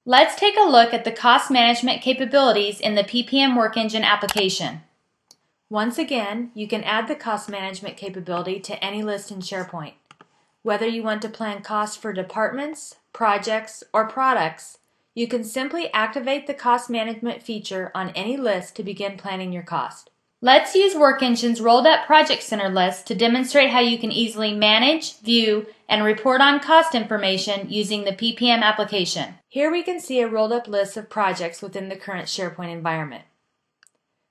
Let's take a look at the cost management capabilities in the PPM Work Engine application. Once again, you can add the cost management capability to any list in SharePoint. Whether you want to plan costs for departments, projects, or products, you can simply activate the cost management feature on any list to begin planning your cost. Let's use Work Engine's Rolled Up Project Center list to demonstrate how you can easily manage, view, and report on cost information using the PPM application. Here we can see a rolled up list of projects within the current SharePoint environment.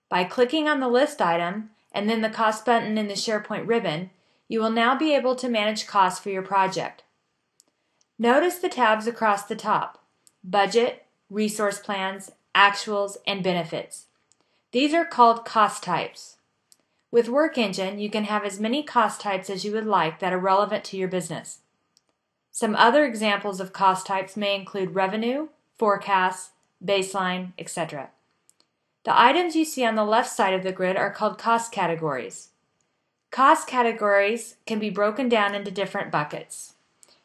By clicking on the list item and then the cost button in the SharePoint ribbon, you will now be able to manage costs for your project. Notice the tabs across the top: Budget, Resource Plans, Actuals, and Benefits. These are called cost types. With Work Engine, you can have as many cost types as you would like that are relevant to your business. Some other examples of cost types may include revenue, forecasts, baseline, etc. The items you see on the left side of the grid are called cost categories. Cost categories can be broken down into different buckets.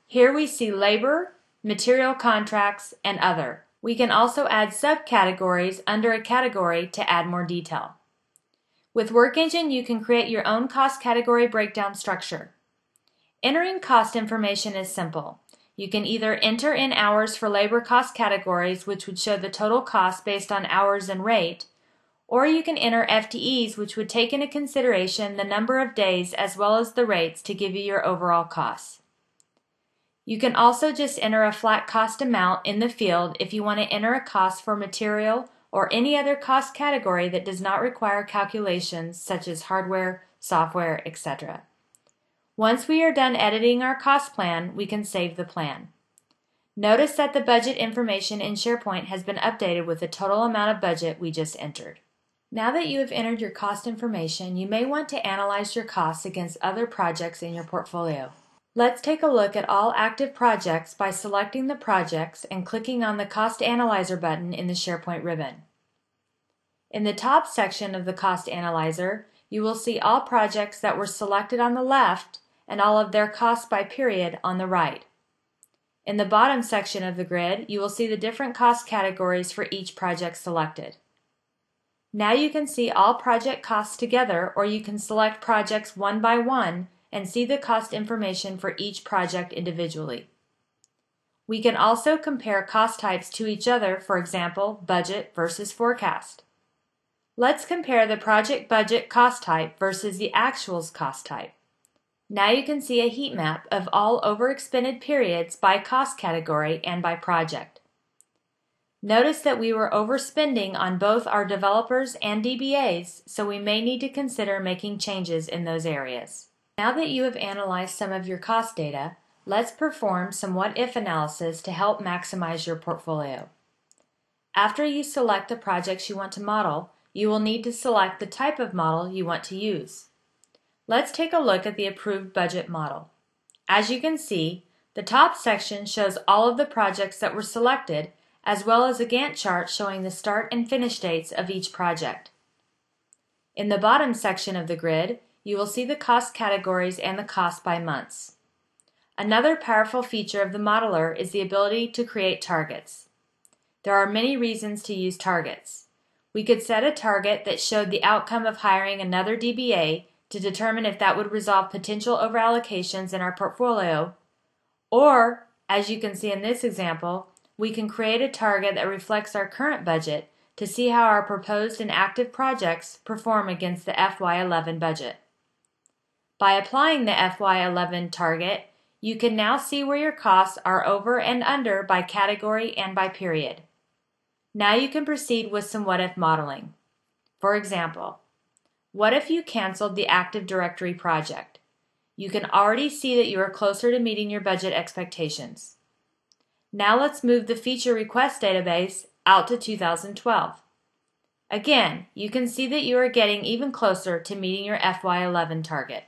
Here we see labor, material contracts, and other. We can also add subcategories under a category to add more detail. With Work Engine, you can create your own cost category breakdown structure. Entering cost information is simple. You can either enter in hours for labor cost categories, which would show the total cost based on hours and rate, or you can enter FTEs, which would take into consideration the number of days as well as the rates to give you your overall costs. You can also just enter a flat cost amount in the field if you want to enter a cost for material or any other cost category that does not require calculations such as hardware, software, etc. Once we are done editing our cost plan, we can save the plan. Notice that the budget information in SharePoint has been updated with the total amount of budget we just entered. Now that you have entered your cost information, you may want to analyze your costs against other projects in your portfolio. Let's take a look at all active projects by selecting the projects and clicking on the Cost Analyzer button in the SharePoint ribbon. In the top section of the Cost Analyzer, you will see all projects that were selected on the left and all of their costs by period on the right. In the bottom section of the grid, you will see the different cost categories for each project selected. Now you can see all project costs together, or you can select projects one by one and see the cost information for each project individually. We can also compare cost types to each other, for example, budget versus forecast. Let's compare the project budget cost type versus the actuals cost type. Now you can see a heat map of all overexpended periods by cost category and by project. Notice that we were overspending on both our developers and DBAs, so we may need to consider making changes in those areas. Now that you have analyzed some of your cost data, let's perform some what-if analysis to help maximize your portfolio. After you select the projects you want to model, you will need to select the type of model you want to use. Let's take a look at the approved budget model. As you can see, the top section shows all of the projects that were selected, as well as a Gantt chart showing the start and finish dates of each project. In the bottom section of the grid, you will see the cost categories and the cost by months. Another powerful feature of the modeler is the ability to create targets. There are many reasons to use targets. We could set a target that showed the outcome of hiring another DBA to determine if that would resolve potential overallocations in our portfolio, or, as you can see in this example, we can create a target that reflects our current budget to see how our proposed and active projects perform against the FY11 budget. By applying the FY11 target, you can now see where your costs are over and under by category and by period. Now you can proceed with some what-if modeling. For example, what if you canceled the Active Directory project? You can already see that you are closer to meeting your budget expectations. Now let's move the feature request database out to 2012. Again, you can see that you are getting even closer to meeting your FY11 target.